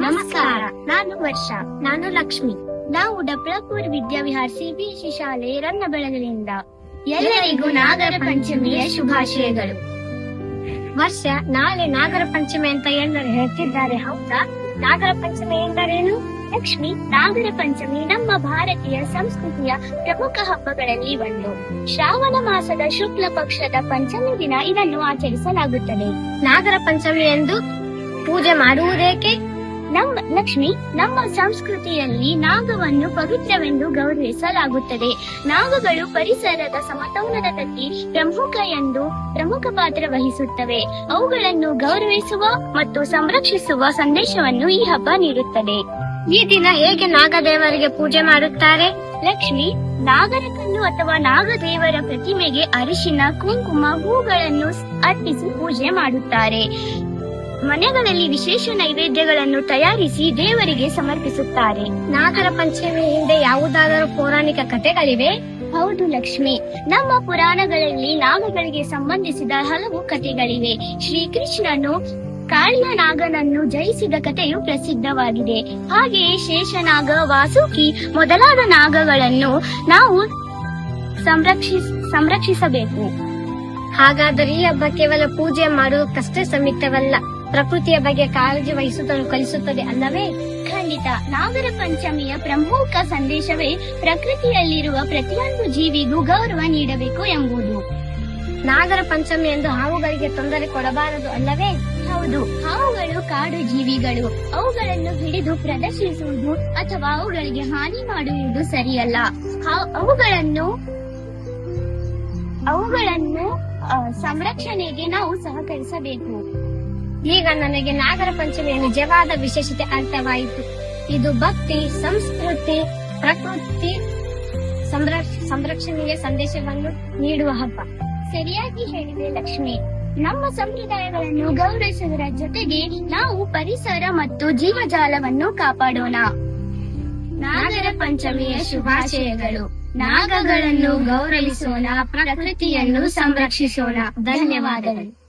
ನಮಸ್ಕಾರ. ನಾನು ವರ್ಷ. ನಾನು ಲಕ್ಷ್ಮಿ. ನಾವು ಡಬ್ಳಪುರ್ ವಿದ್ಯಾವಿಹಾರ್ ಸಿಬಿಎಸ್ಇ ಶಾಲೆ ರನ್ನಬೆಳಗಲಿಯಿಂದ. ಎಲ್ಲರಿಗೂ ನಾಗರ ಪಂಚಮಿಯ ಶುಭಾಶಯಗಳು. ವರ್ಷ, ನಾಳೆ ನಾಗರ ಪಂಚಮಿ ಅಂತ ಎಲ್ಲರೂ ಹೇಳ್ತಿದ್ದಾರೆ, ಹೌದಾ? ನಾಗರ ಪಂಚಮಿ ಎಂದರೇನು? ಲಕ್ಷ್ಮಿ, ನಾಗರ ಪಂಚಮಿ ನಮ್ಮ ಭಾರತೀಯ ಸಂಸ್ಕೃತಿಯ ಪ್ರಮುಖ ಹಬ್ಬಗಳಲ್ಲಿ ಒಂದು. ಶ್ರಾವಣ ಮಾಸದ ಶುಕ್ಲ ಪಕ್ಷದ ಪಂಚಮಿ ದಿನ ಇದನ್ನು ಆಚರಿಸಲಾಗುತ್ತದೆ. ನಾಗರ ಪಂಚಮಿ ಎಂದು ಪೂಜೆ ಮಾಡುವುದೇಕೆ? ಲಕ್ಷ್ಮಿ, ನಮ್ಮ ಸಂಸ್ಕೃತಿಯಲ್ಲಿ ನಾಗವನ್ನು ಪವಿತ್ರವೆಂದು ಗೌರವಿಸಲಾಗುತ್ತದೆ. ನಾಗಗಳು ಪರಿಸರದ ಸಮತೋಲನದಲ್ಲಿ ಪ್ರಮುಖ ಪಾತ್ರ ವಹಿಸುತ್ತವೆ. ಅವುಗಳನ್ನು ಗೌರವಿಸುವ ಮತ್ತು ಸಂರಕ್ಷಿಸುವ ಸಂದೇಶವನ್ನು ಈ ಹಬ್ಬ ನೀಡುತ್ತದೆ. ಈ ದಿನ ಹೇಗೆ ನಾಗದೇವರಿಗೆ ಪೂಜೆ ಮಾಡುತ್ತಾರೆ? ಲಕ್ಷ್ಮಿ, ನಾಗರ ಕಲ್ಲು ಅಥವಾ ನಾಗದೇವರ ಪ್ರತಿಮೆಗೆ ಅರಿಶಿನ, ಕುಂಕುಮ, ಹೂಗಳನ್ನು ಅರ್ಪಿಸಿ ಪೂಜೆ ಮಾಡುತ್ತಾರೆ. ಮನೆಗಳಲ್ಲಿ ವಿಶೇಷ ನೈವೇದ್ಯಗಳನ್ನು ತಯಾರಿಸಿ ದೇವರಿಗೆ ಸಮರ್ಪಿಸುತ್ತಾರೆ. ನಾಗರ ಪಂಚಮಿ ಹಿಂದೆ ಯಾವುದಾದರೂ ಪೌರಾಣಿಕ ಕಥೆಗಳಿವೆ? ಹೌದು ಲಕ್ಷ್ಮಿ, ನಮ್ಮ ಪುರಾಣಗಳಲ್ಲಿ ನಾಗಗಳಿಗೆ ಸಂಬಂಧಿಸಿದ ಹಲವು ಕಥೆಗಳಿವೆ. ಶ್ರೀಕೃಷ್ಣನು ಕಾಳಿಯ ನಾಗನನ್ನು ಜಯಿಸಿದ ಕಥೆಯು ಪ್ರಸಿದ್ಧವಾಗಿದೆ. ಹಾಗೆಯೇ ಶೇಷನಾಗ, ವಾಸುಕಿ ಮೊದಲಾದ ನಾಗಗಳನ್ನು ನಾವು ಸಂರಕ್ಷಿಸಬೇಕು. ಹಾಗಾದರೆ ಈ ಹಬ್ಬ ಕೇವಲ ಪೂಜೆ ಮಾಡುವುದಕ್ಕಷ್ಟೇ ಸೀಮಿತವಲ್ಲ, ಪ್ರಕೃತಿಯ ಬಗ್ಗೆ ಕಾಳಜಿ ವಹಿಸುವುದನ್ನು ಕಲಿಸುತ್ತದೆ ಅಲ್ಲವೇ? ಖಂಡಿತ. ನಾಗರ ಪಂಚಮಿಯ ಪ್ರಮುಖ ಸಂದೇಶವೇ ಪ್ರಕೃತಿಯಲ್ಲಿರುವ ಪ್ರತಿಯೊಂದು ಜೀವಿಗೂ ಗೌರವ ನೀಡಬೇಕು ಎಂಬುದು. ನಾಗರ ಪಂಚಮಿ ಎಂದು ಹಾವುಗಳಿಗೆ ತೊಂದರೆ ಕೊಡಬಾರದು ಅಲ್ಲವೇ? ಹೌದು, ಹಾವುಗಳು ಕಾಡು ಜೀವಿಗಳು. ಅವುಗಳನ್ನು ಹಿಡಿದು ಪ್ರದರ್ಶಿಸುವುದು ಅಥವಾ ಅವುಗಳಿಗೆ ಹಾನಿ ಮಾಡುವುದು ಸರಿಯಲ್ಲ. ಅವುಗಳನ್ನು ಸಂರಕ್ಷಣೆಗೆ ನಾವು ಸಹಕರಿಸಬೇಕು. ಈಗ ನನಗೆ ನಾಗರ ಪಂಚಮಿಯ ನಿಜವಾದ ವಿಶೇಷತೆ ಅರ್ಥವಾಯಿತು. ಇದು ಭಕ್ತಿ, ಸಂಸ್ಕೃತಿ, ಪ್ರಕೃತಿ ಸಂರಕ್ಷಣೆಯ ಸಂದೇಶವನ್ನು ನೀಡುವ ಹಬ್ಬ. ಸರಿಯಾಗಿ ಹೇಳಿದೆ ಲಕ್ಷ್ಮಿ. ನಮ್ಮ ಸಂಪ್ರದಾಯಗಳನ್ನು ಗೌರವಿಸುವುದರ ಜೊತೆಗೆ ನಾವು ಪರಿಸರ ಮತ್ತು ಜೀವಜಾಲವನ್ನು ಕಾಪಾಡೋಣ. ನಾಗರ ಪಂಚಮಿಯ ಶುಭಾಶಯಗಳು. ನಾಗಗಳನ್ನು ಗೌರವಿಸೋಣ, ಪ್ರಕೃತಿಯನ್ನು ಸಂರಕ್ಷಿಸೋಣ. ಧನ್ಯವಾದಗಳು.